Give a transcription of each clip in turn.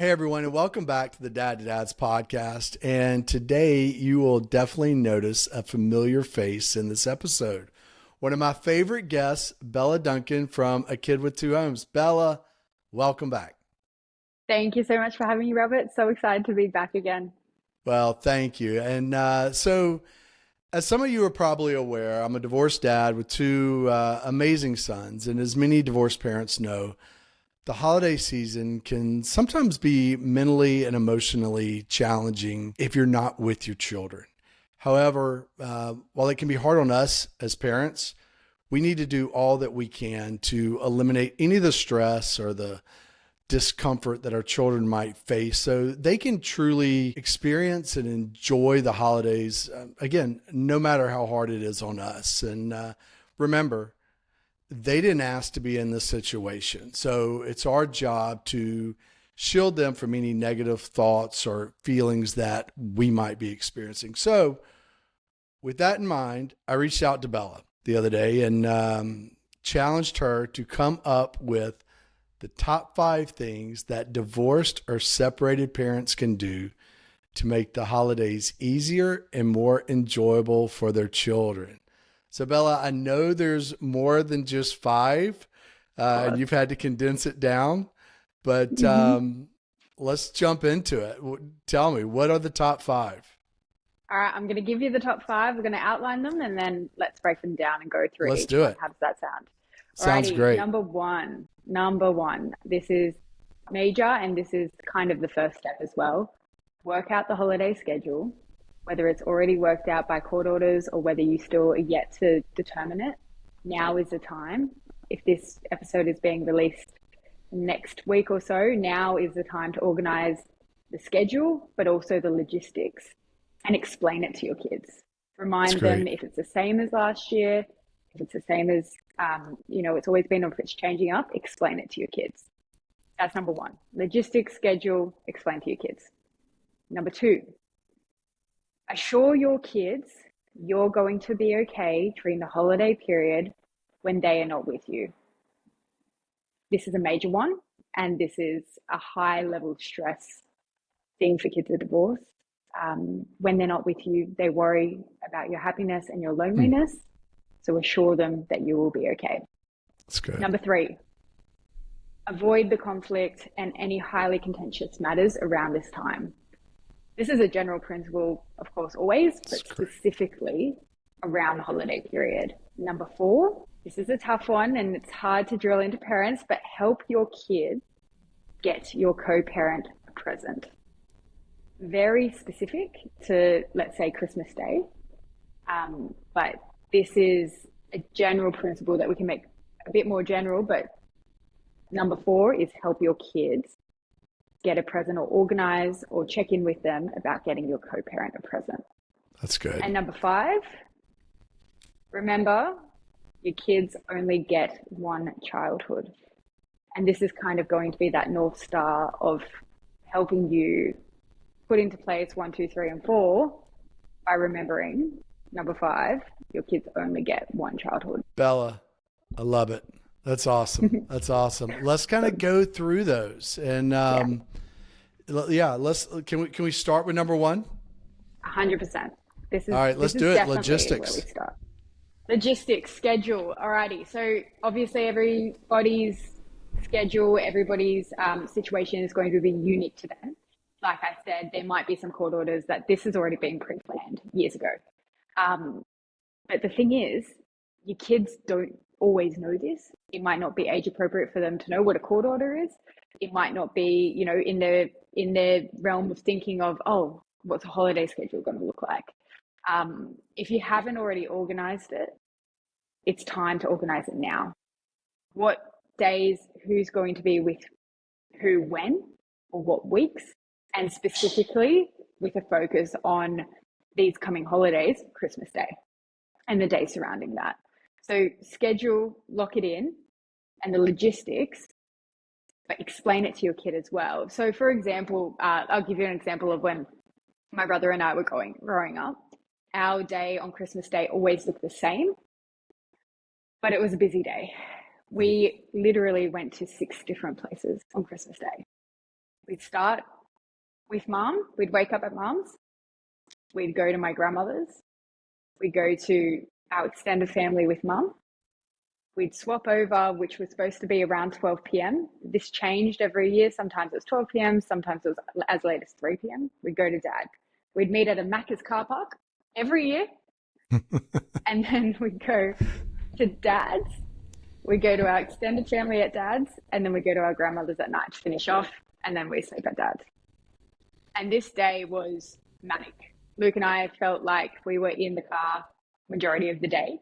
Hey everyone, and welcome back to the Dad to Dads podcast. And today you will definitely notice a familiar face in this episode. One of my favorite guests, Bella Duncan from A Kid with Two Homes. Bella, welcome back. Thank you so much for having me, Robert. So excited to be back again. Well, thank you. And as some of you are probably aware, I'm a divorced dad with two amazing sons. And as many divorced parents know, the holiday season can sometimes be mentally and emotionally challenging if you're not with your children. However, while it can be hard on us as parents, we need to do all that we can to eliminate any of the stress or the discomfort that our children might face so they can truly experience and enjoy the holidays, again, no matter how hard it is on us. And remember, they didn't ask to be in this situation. So it's our job to shield them from any negative thoughts or feelings that we might be experiencing. So, with that in mind, I reached out to Bella the other day and challenged her to come up with the top 5 things that divorced or separated parents can do to make the holidays easier and more enjoyable for their children. So, Bella, I know there's more than just 5, Of and course. you've had to condense it down, but hmm let's jump into it. Tell me, what are the top 5? All right, I'm going to give you the top five. We're going to outline them and then let's break them down and go through Let's each do one. it. How does that sound? Sounds Alrighty, great. number one. Number one. This is major and this is kind of the first step as well. Work out the holiday schedule, whether it's already worked out by court orders or whether you still are yet to determine it. Now is the time. If this episode is being released next week or so, now is the time to organize the schedule, but also the logistics and explain it to your kids. That's Remind them great. if it's the same as last year, if it's the same as, it's always been, or if it's changing up, explain it to your kids. That's number one. Logistics, schedule, explain to your kids. Number two, assure your kids you're going to be okay during the holiday period when they are not with you. This is a major one, and this is a high level stress thing for kids at divorce. When they're not with you, they worry about your happiness and your Hmm, loneliness. So assure them that you will be okay. that's good. Number three, avoid the conflict and any highly contentious matters around this time. This is a general principle, of course, always, That's but great. specifically around the holiday period. Number four, this is a tough one and it's hard to drill into parents, but help your kids get your co-parent a present. Very specific to, let's say, Christmas Day. But this is a general principle that we can make a bit more general. But number four is help your kids get a present or organize or check in with them about getting your co parent a present. That's good. And number five, remember your kids only get one childhood. And this is kind of going to be that North Star of helping you put into place one, two, three, and four by remembering number five, your kids only get one childhood. Bella, I love it. That's awesome. That's awesome. Let's kind of go through those. And Yeah, yeah, can we start with number 1? 100%. This All is right, this let's is do it. definitely where we Logistics. start. Logistics, schedule. Alrighty. So obviously everybody's schedule, everybody's situation is going to be unique to them. Like I said, there might be some court orders that this has already been pre-planned years ago. Um, but the thing is, your kids don't always know this. It might not be age appropriate for them to know what a court order is. It might not be, in their realm of thinking of, oh, what's a holiday schedule going to look like? If you haven't already organized it, it's time to organize it now. What days, who's going to be with who, when, or what weeks, and specifically with a focus on these coming holidays, Christmas Day, and the day surrounding that. So schedule, lock it in, and the logistics, but explain it to your kid as well. So for example, I'll give you an example of when my brother and I were growing up. Our day on Christmas Day always looked the same, but it was a busy day. We literally went to 6 different places on Christmas Day. We'd start with mum. We'd wake up at mum's. We'd go to my grandmother's. We'd go to our extended family with mum. We'd swap over, which was supposed to be around 12 p.m. This changed every year. Sometimes it was 12 p.m. Sometimes it was as late as 3 p.m. We'd go to dad. We'd meet at a Macca's car park every year. And then we'd go to dad's. We'd go to our extended family at dad's. And then we'd go to our grandmother's at night to finish off. And then we'd sleep at dad's. And this day was manic. Luke and I felt like we were in the car majority of the day.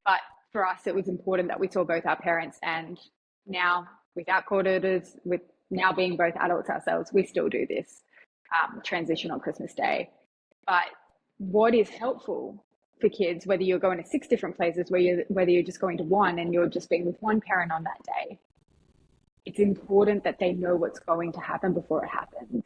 But for us, it was important that we saw both our parents, and now without court orders, with now being both adults ourselves, we still do this transition on Christmas Day. But what is helpful for kids, whether you're going to 6 different places, whether you're just going to one and you're just being with one parent on that day, it's important that they know what's going to happen before it happens.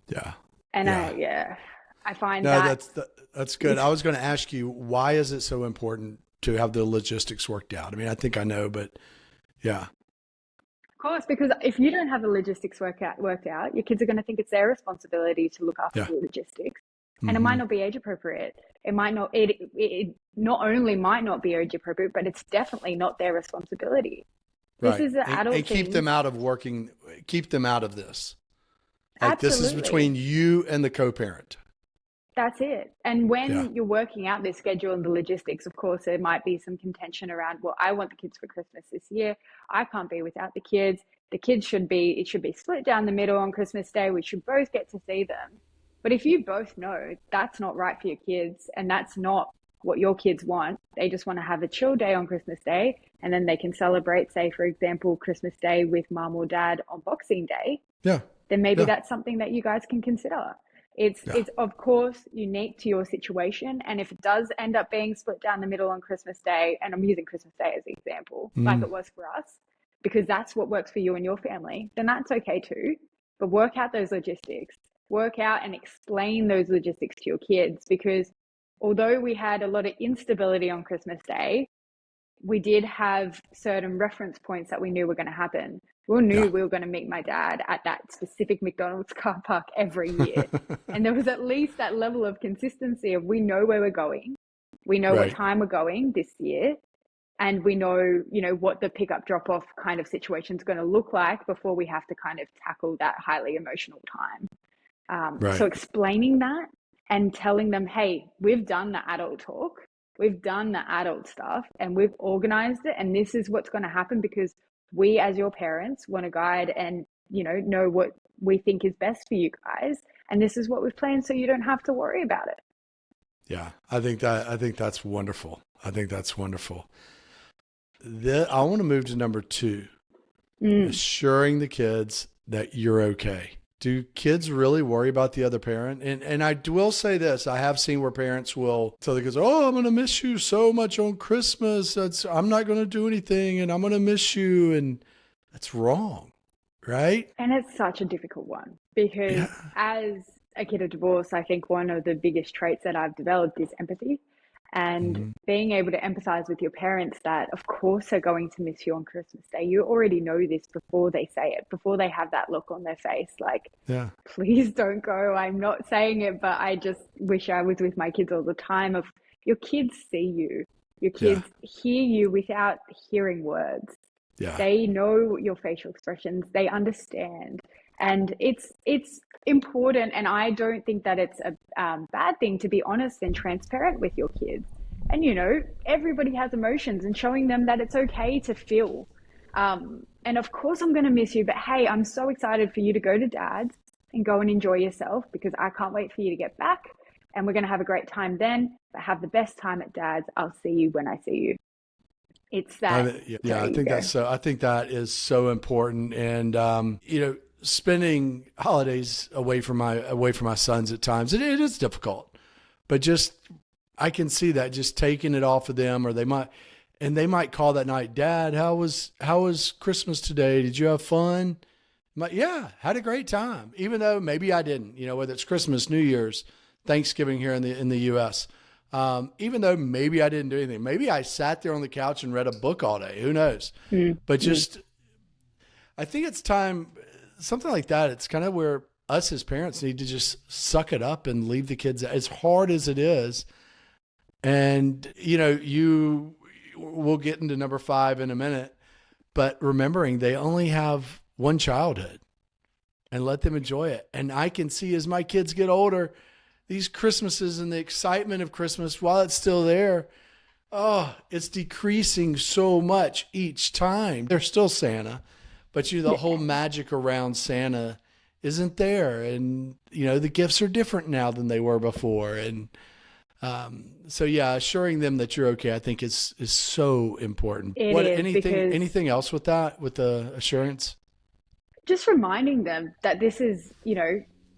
Yeah. And I find that's good. I was going to ask you, why is it so important to have the logistics worked out? I mean, I think I know, but yeah. Of course, because if you don't have the logistics worked out, your kids are going to think it's their responsibility to look after the logistics. And it might not be age appropriate. It might not, it not only might not be age appropriate, but it's definitely not their responsibility. This is an adult and keep thing. them out of keep them out of this. Like, Absolutely. this is between you and the co-parent. That's it. And when you're working out this schedule and the logistics, of course, there might be some contention around, well, I want the kids for Christmas this year. I can't be without the kids. It should be split down the middle on Christmas Day. We should both get to see them. But if you both know that's not right for your kids and that's not what your kids want, they just want to have a chill day on Christmas Day, and then they can celebrate, say, for example, Christmas Day with mum or dad on Boxing Day. Yeah. Then maybe that's something that you guys can consider. It's of course unique to your situation. And if it does end up being split down the middle on Christmas Day, and I'm using Christmas Day as an example, like it was for us, because that's what works for you and your family, then that's okay too. But work out those logistics. Work out and explain those logistics to your kids, because although we had a lot of instability on Christmas Day, we did have certain reference points that we knew were going to happen. We knew we were going to meet my dad at that specific McDonald's car park every year. And there was at least that level of consistency of, we know where we're going. We know what time we're going this year. And we know, what the pickup drop off kind of situation is going to look like before we have to kind of tackle that highly emotional time. So explaining that and telling them, hey, we've done the adult talk. We've done the adult stuff and we've organized it. And this is what's going to happen because we, as your parents, want to guide and, know what we think is best for you guys. And this is what we've planned, so you don't have to worry about it. Yeah, I think that's wonderful. I want to move to number 2, assuring the kids that you're okay. Do kids really worry about the other parent? And I will say this, I have seen where parents will tell the kids, oh, I'm going to miss you so much on Christmas. I'm not going to do anything and I'm going to miss you. And that's wrong, right? And it's such a difficult one because as a kid of divorce, I think one of the biggest traits that I've developed is empathy. And being able to empathize with your parents that, of course, they're going to miss you on Christmas Day. You already know this before they say it, before they have that look on their face. Like, please don't go. I'm not saying it, but I just wish I was with my kids all the time. Of your kids see you. Your kids hear you without hearing words. Yeah. They know your facial expressions. They understand. And it's important, and I don't think that it's a bad thing to be honest and transparent with your kids. And, everybody has emotions, and showing them that it's okay to feel. And of course I'm going to miss you, but hey, I'm so excited for you to go to dad's and go and enjoy yourself because I can't wait for you to get back. And we're going to have a great time then, but have the best time at dad's. I'll see you when I see you. It's that. I think that is so important. And, spending holidays away from my sons at times, it is difficult, but I can see that just taking it off of them, or they might call that night, Dad, how was Christmas today? Did you have fun? I'm like, yeah, had a great time. Even though maybe I didn't, whether it's Christmas, New Year's, Thanksgiving here in the U.S. Even though maybe I didn't do anything, maybe I sat there on the couch and read a book all day. Who knows? But I think it's time. something like that, it's kind of where us as parents need to just suck it up and leave the kids, as hard as it is. And, you we'll get into number 5 in a minute, but remembering they only have one childhood and let them enjoy it. And I can see as my kids get older, these Christmases and the excitement of Christmas, while it's still there, oh, it's decreasing so much each time. There's still Santa, but the whole magic around Santa isn't there. And, the gifts are different now than they were before. And so yeah, assuring them that you're okay, I think is so important. Anything else with that, with the assurance? Just reminding them that this is,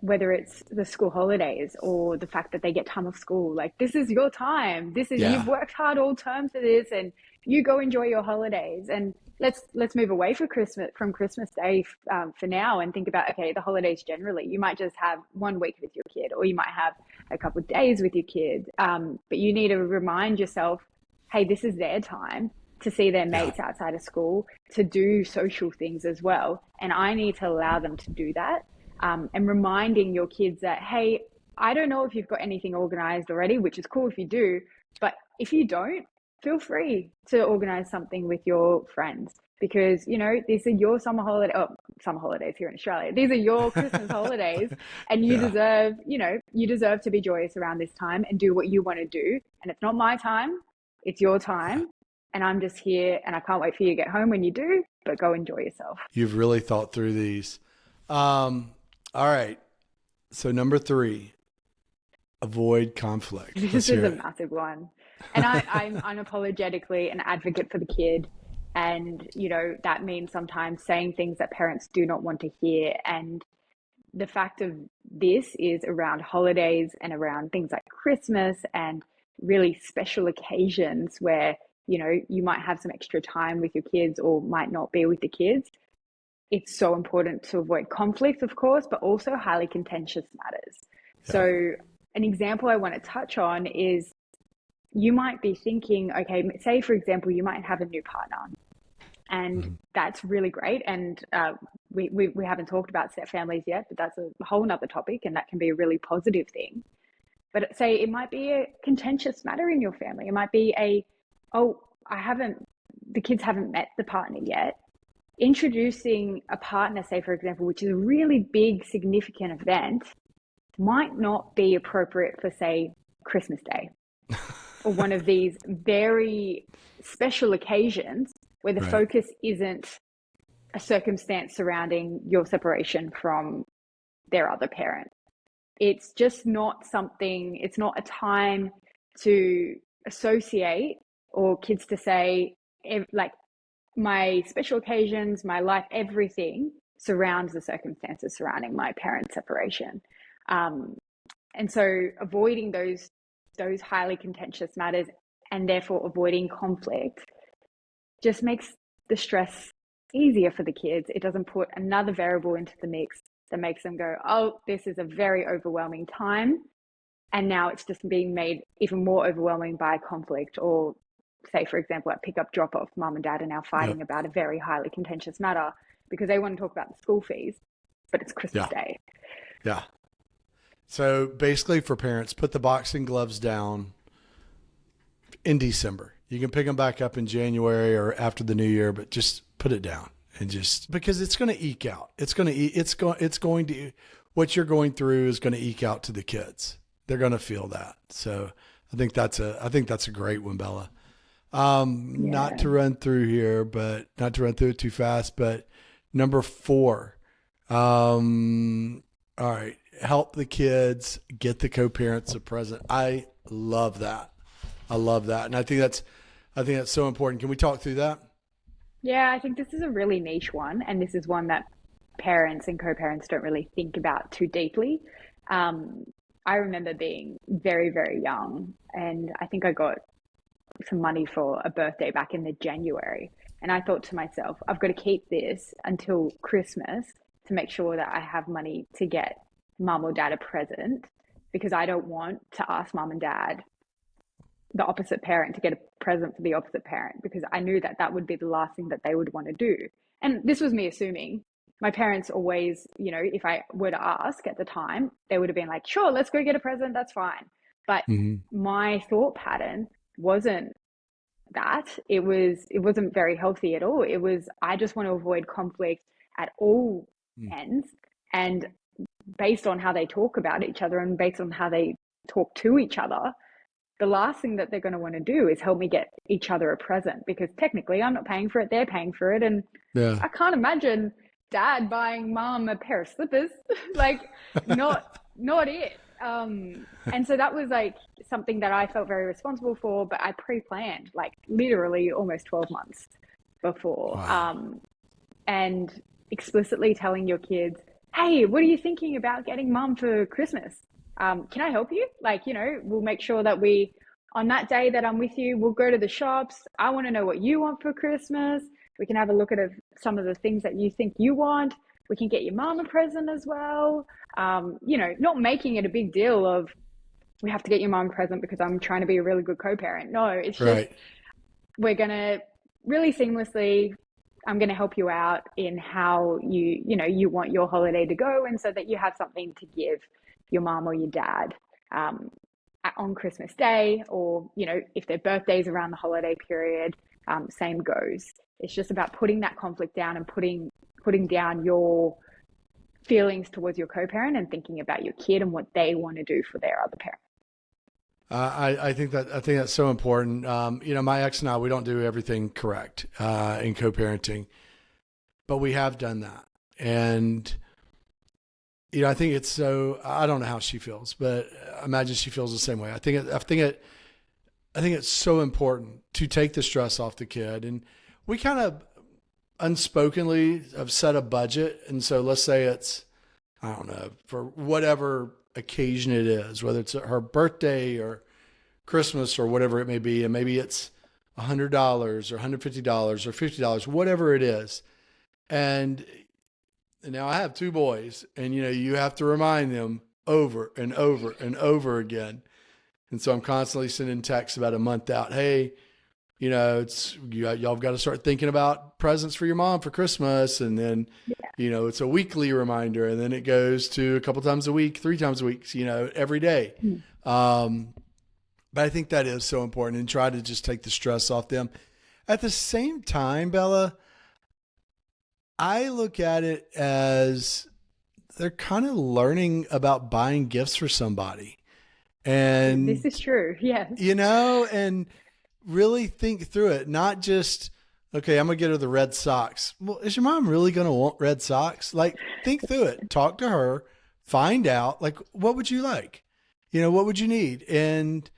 whether it's the school holidays or the fact that they get time off school, like this is your time. You've worked hard all term for this, and you go enjoy your holidays. And let's move away from Christmas Day for now, and think about, okay, the holidays generally. You might just have 1 week with your kid, or you might have a couple of days with your kid. But you need to remind yourself, hey, this is their time to see their mates outside of school, to do social things as well. And I need to allow them to do that. And reminding your kids that, hey, I don't know if you've got anything organized already, which is cool if you do, but if you don't, feel free to organize something with your friends, because, these are your summer holidays here in Australia. These are your Christmas holidays, and you deserve to be joyous around this time and do what you want to do. And it's not my time, it's your time. And I'm just here, and I can't wait for you to get home when you do, but go enjoy yourself. You've really thought through these. All right. So number 3, avoid conflict. This is a massive one. And I'm unapologetically an advocate for the kid. And, that means sometimes saying things that parents do not want to hear. And the fact of this is around holidays and around things like Christmas and really special occasions where, you might have some extra time with your kids or might not be with the kids. It's so important to avoid conflict, of course, but also highly contentious matters. Yeah. So an example I want to touch on is, you might be thinking, okay, say for example, you might have a new partner, and that's really great. And we haven't talked about step families yet, but that's a whole nother topic, and that can be a really positive thing. But say it might be a contentious matter in your family. It might be the kids haven't met the partner yet. Introducing a partner, say for example, which is a really big, significant event, might not be appropriate for, say, Christmas Day or one of these very special occasions where the focus isn't a circumstance surrounding your separation from their other parent. It's just not something, it's not a time to associate, or kids to say, like, my special occasions, my life, everything surrounds the circumstances surrounding my parent separation. And so avoiding those highly contentious matters, and therefore avoiding conflict, just makes the stress easier for the kids. It doesn't put another variable into the mix that makes them go, oh, this is a very overwhelming time. And now it's just being made even more overwhelming by conflict. Or say, for example, at pickup drop off, mom and dad are now fighting about a very highly contentious matter because they want to talk about the school fees, but it's Christmas Day. Yeah. So basically for parents, put the boxing gloves down in December. You can pick them back up in January or after the new year, but just put it down, and just because it's going to eke out. It's going to, what you're going through is going to eke out to the kids. They're going to feel that. So I think that's a great one, Bella. Not to run through here, but not to run through it too fast, but number 4, all right. Help the kids get the co-parents a present. I love that. And I think that's so important. Can we talk through that? Yeah, I think this is a really niche one. And this is one that parents and co-parents don't really think about too deeply. I remember being very, very young, and I think I got some money for a birthday back in the January. And I thought to myself, I've got to keep this until Christmas to make sure that I have money to get mum or dad a present, because I don't want to ask mum and dad, the opposite parent, to get a present for the opposite parent, because I knew that that would be the last thing that they would want to do. And this was me assuming, my parents always, if I were to ask at the time, they would have been like, sure, let's go get a present. That's fine. But Hmm. my thought pattern wasn't that. It wasn't very healthy at all. It was, I just want to avoid conflict at all ends. And based on how they talk about each other and based on how they talk to each other, the last thing that they're going to want to do is help me get each other a present, because technically I'm not paying for it, they're paying for it. And Yeah. I can't imagine dad buying mom a pair of slippers. Like, not it. And so that was like something that I felt very responsible for, but I pre-planned like literally almost 12 months before. Wow. And explicitly telling your kids, hey, what are you thinking about getting mom for Christmas? Can I help you? Like, we'll make sure that on that day that I'm with you, we'll go to the shops. I want to know what you want for Christmas. We can have a look at some of the things that you think you want. We can get your mom a present as well. Not making it a big deal of, we have to get your mom a present because I'm trying to be a really good co-parent. No, it's just, Right. we're going to really seamlessly, I'm going to help you out in how you want your holiday to go, and so that you have something to give your mom or your dad on Christmas Day, or if their birthday's around the holiday period, same goes. It's just about putting that conflict down and putting down your feelings towards your co-parent and thinking about your kid and what they want to do for their other parent. I think that's so important. My ex and I, we don't do everything correct in co-parenting, but we have done that. And I think it's so. I don't know how she feels, but I imagine she feels the same way. I think it's so important to take the stress off the kid. And we kind of unspokenly have set a budget. And so let's say it's, I don't know, for whatever occasion it is, whether it's her birthday or Christmas or whatever it may be. And maybe it's $100 or $150 or $50, whatever it is. And now I have two boys, and you have to remind them over and over and over again. And so I'm constantly sending texts about a month out. Hey, y'all got to start thinking about presents for your mom for Christmas. And then, it's a weekly reminder, and then it goes to a couple times a week, 3 times a week, every day. But I think that is so important, and try to just take the stress off them. At the same time, Bella, I look at it as they're kind of learning about buying gifts for somebody. This And, is true. Yes. and really think through it. Not just, okay, I'm going to get her the red socks. Well, is your mom really going to want red socks? Like, think through it. Talk to her. Find out, like, what would you like? What would you need? And,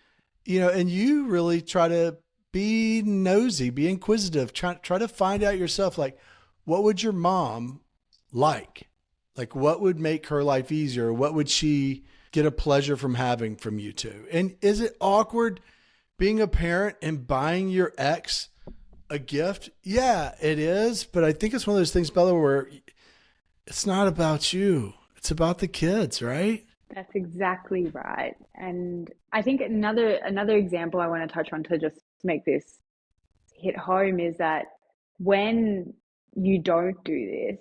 and you really try to be nosy, be inquisitive, try to find out yourself, like, what would your mom like? Like, what would make her life easier? What would she get a pleasure from having from you two? And is it awkward being a parent and buying your ex a gift? Yeah, it is. But I think it's one of those things, Bella, where it's not about you. It's about the kids, right? That's exactly right. And I think another example I want to touch on to just make this hit home is that when you don't do this,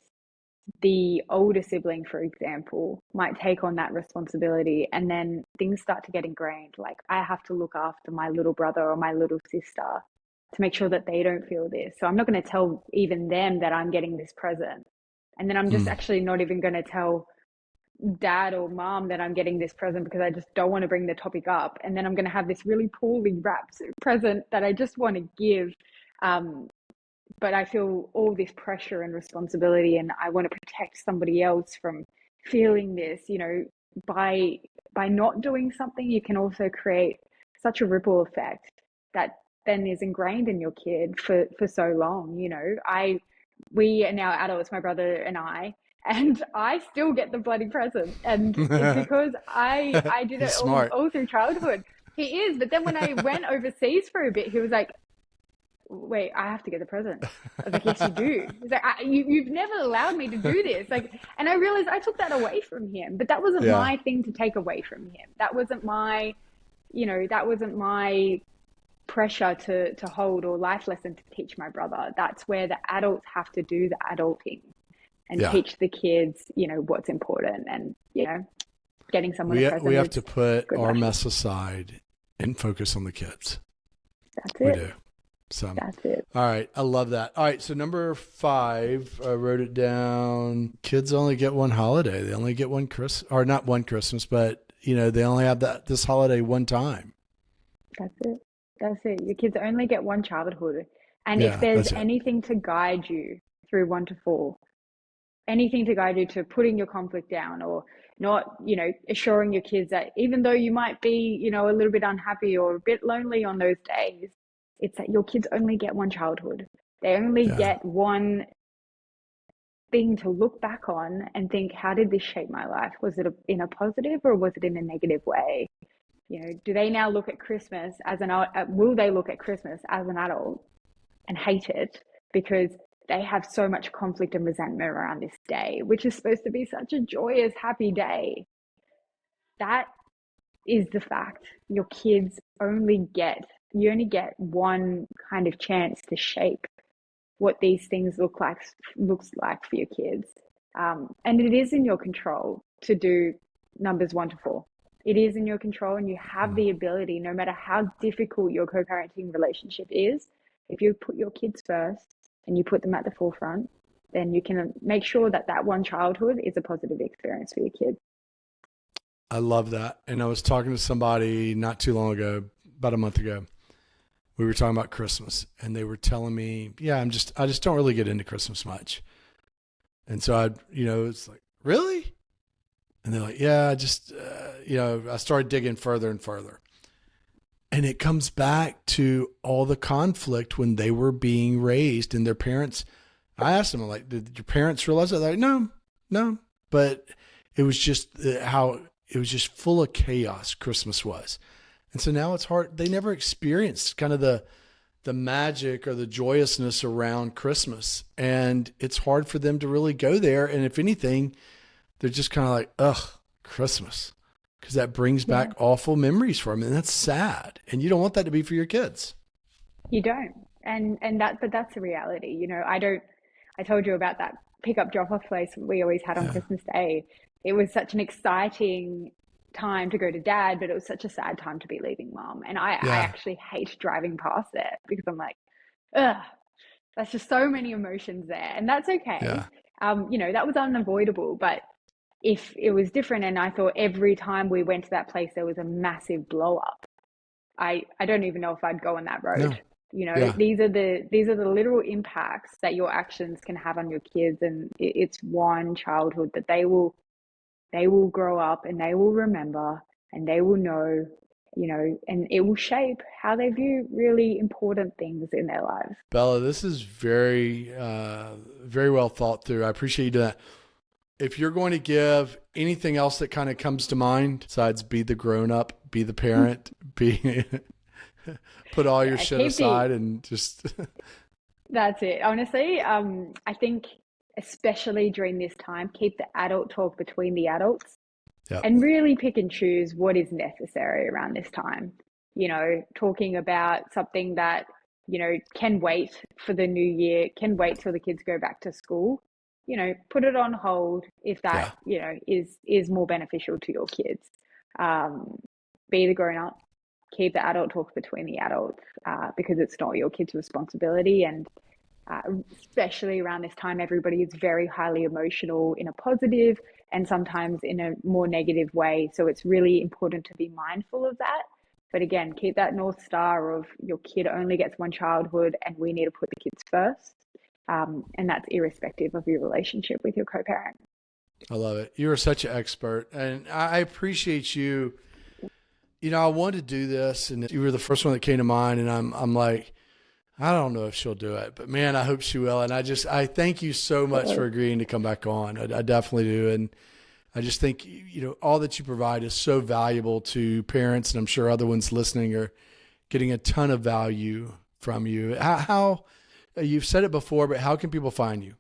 the older sibling, for example, might take on that responsibility, and then things start to get ingrained. Like, I have to look after my little brother or my little sister to make sure that they don't feel this. So I'm not going to tell even them that I'm getting this present. And then I'm just Mm. actually not even going to tell dad or mom that I'm getting this present because I just don't want to bring the topic up. And then I'm going to have this really poorly wrapped present that I just want to give. But I feel all this pressure and responsibility, and I want to protect somebody else from feeling this. By not doing something, you can also create such a ripple effect that then is ingrained in your kid for so long. We are now adults, my brother and I still get the bloody present, and it's because I did He's it smart. all through childhood. He is, but then when I went overseas for a bit, he was like, wait, I have to get the present. I was like, yes, you do. He's like, you've never allowed me to do this. Like, and I realized I took that away from him, but that wasn't Yeah. my thing to take away from him. That wasn't my pressure to hold or life lesson to teach my brother. That's where the adults have to do the adulting. and Yeah. teach the kids, what's important, and, getting someone a We present have is to put good our luck. mess aside and focus on the kids. That's We it. do. So, That's it. all right. I love that. All right. So, number 5, I wrote it down. Kids only get one holiday. They only get one Christmas, or not one Christmas, but, they only have this holiday one time. That's it. That's it. Your kids only get one childhood. And if Yeah, there's that's it. anything to guide you through 1 to 4, anything to guide you to putting your conflict down, or not, assuring your kids that even though you might be, a little bit unhappy or a bit lonely on those days, it's that your kids only get one childhood. They only Yeah. get one thing to look back on and think, how did this shape my life? Was it in a positive, or was it in a negative way? Do they now look at Christmas as will they look at Christmas as an adult and hate it because they have so much conflict and resentment around this day, which is supposed to be such a joyous, happy day? That is the fact. You only get one kind of chance to shape what these things looks like for your kids. And it is in your control to do numbers 1 to 4. It is in your control, and you have the ability, no matter how difficult your co-parenting relationship is, if you put your kids first and you put them at the forefront, then you can make sure that that one childhood is a positive experience for your kids. I love that. And I was talking to somebody not too long ago, about a month ago. We were talking about Christmas, and they were telling me, yeah, I just don't really get into Christmas much. And so it's like, really? And they're like, yeah, I just, I started digging further and further. And it comes back to all the conflict when they were being raised, and their parents. I asked them, like, did your parents realize that? They're like, no, no. But it was just how it was just full of chaos Christmas was. And so now it's hard. They never experienced kind of the magic or the joyousness around Christmas. And it's hard for them to really go there. And if anything, they're just kind of like, ugh, Christmas. Because that brings Yeah, back awful memories for them. And that's sad. And you don't want that to be for your kids. you don't. But that's the reality. I told you about that pickup drop off place we always had on Yeah. Christmas Day. It was such an exciting time to go to dad, but it was such a sad time to be leaving mom. And I Yeah. actually hate driving past there because I'm like, ugh, that's just so many emotions there. And that's okay. Yeah. That was unavoidable. But if it was different, and I thought every time we went to that place, there was a massive blow up, I don't even know if I'd go on that road. No. Yeah. These are the literal impacts that your actions can have on your kids, and it's one childhood that they will grow up and they will remember, and they will know, and it will shape how they view really important things in their lives. Bella, this is very, very well thought through. I appreciate you doing that. If you're going to give anything else that kind of comes to mind besides be the grown up, be the parent, be put all your Yeah, shit aside and just that's it. Honestly, I think especially during this time, keep the adult talk between the adults, yeah, and really pick and choose what is necessary around this time. Talking about something that, can wait for the new year, can wait till the kids go back to school. Put it on hold if that, yeah. is more beneficial to your kids. Um, be the grown up, keep the adult talk between the adults, because it's not your kids' responsibility. And uh, especially around this time, everybody is very highly emotional in a positive and sometimes in a more negative way. So it's really important to be mindful of that. But again, keep that North Star of your kid only gets one childhood, and we need to put the kids first. And that's irrespective of your relationship with your co-parent. I love it. You are such an expert, and I appreciate you. I wanted to do this, and you were the first one that came to mind, and I'm like, I don't know if she'll do it, but man, I hope she will. And I thank you so much for agreeing to come back on. I definitely do. And I just think, all that you provide is so valuable to parents, and I'm sure other ones listening are getting a ton of value from you. How you've said it before, but how can people find you?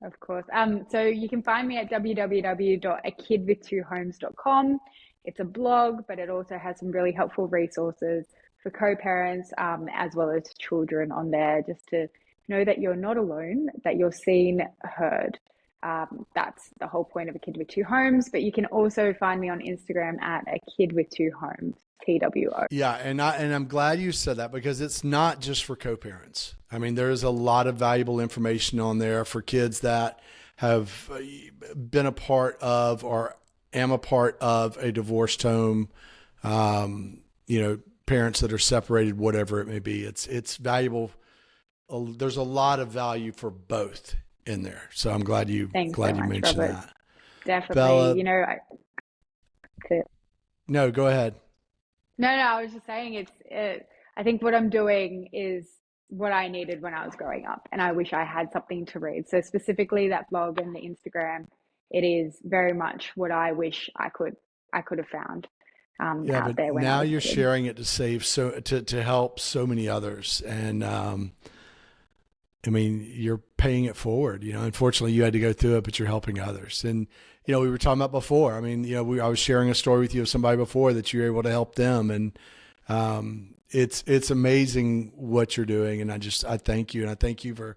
Of course. So you can find me at www.akidwithtwohomes.com. It's a blog, but it also has some really helpful resources for co-parents, as well as children on there, just to know that you're not alone, that you're seen, heard. That's the whole point of A Kid with Two Homes. But you can also find me on Instagram at A Kid with Two Homes, TWO. Yeah, and I'm glad you said that because it's not just for co-parents. I mean, there is a lot of valuable information on there for kids that have been a part of or am a part of a divorced home. Parents that are separated, whatever it may be. It's valuable. There's a lot of value for both in there. So I'm glad you Thanks so much, mentioned Robert. that. Definitely. Bella, no, go ahead. No, I was just saying I think what I'm doing is what I needed when I was growing up, and I wish I had something to read. So specifically that blog and the Instagram, it is very much what I wish I could have found Yeah, out but there when I now was a you're kid. sharing it to save to help so many others. And I mean, you're paying it forward. Unfortunately you had to go through it, but you're helping others. And we were talking about before. I mean, I was sharing a story with you of somebody before that you were able to help them, and it's amazing what you're doing. And I thank you, and I thank you for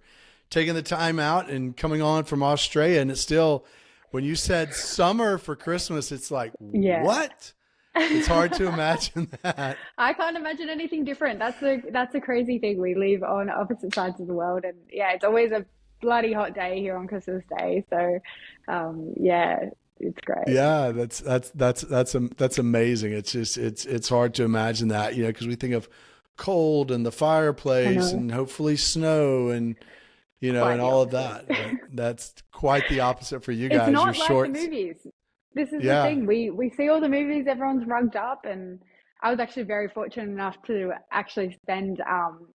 taking the time out and coming on from Australia. And it's still, when you said summer for Christmas, it's like, Yeah. what? It's hard to imagine that. I can't imagine anything different. That's a crazy thing. We live on opposite sides of the world, and yeah, it's always a bloody hot day here on Christmas Day. So, yeah, it's great. Yeah, that's amazing. It's just it's hard to imagine that, because we think of cold and the I fireplace know, and hopefully snow and quite and the all of opposite. that. But that's quite the opposite for you It's guys. Your not like the shorts. movies. This is the Yeah. thing. We see all the movies, everyone's rugged up, and I was actually very fortunate enough to actually spend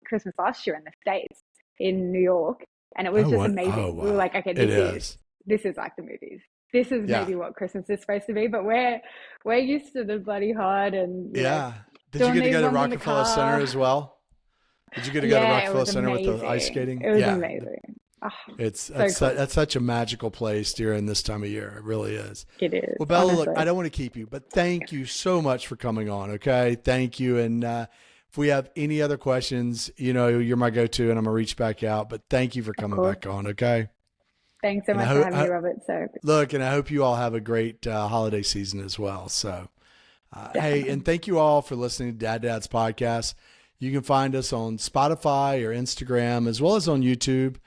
Christmas last year in the States in New York, and it was Oh, just what? Oh, amazing. We were wow. like, okay, It is. this is like the movies. This is Yeah. maybe what Christmas is supposed to be, but we're used to the bloody hot and Yeah. Did you doing get to these go to ones in the Rockefeller Center car. as well? Did you get to go to Yeah, it Rockefeller was Center with the ice amazing. skating? It was Yeah. amazing. Oh, It's so cool. that's such a magical place during this time of year. It really is. It is, Well, Bella, look, I honestly. don't want to keep you, but thank you so much for coming on. Okay, thank you. And if we have any other questions, you're my go-to, and I'm gonna reach back out. But thank you for Of coming course. back on. Okay, Thanks so and much for having me, Robert. So I hope you all have a great holiday season as well. So, hey, definitely. and thank you all for listening to Dad's podcast. You can find us on Spotify or Instagram as well as on YouTube.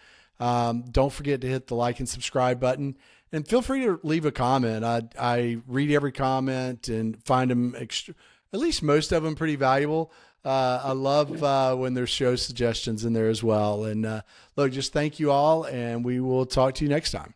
Don't forget to hit the like and subscribe button, and feel free to leave a comment. I read every comment and find them at least most of them pretty valuable. I love when there's show suggestions in there as well. And look, just thank you all, and we will talk to you next time.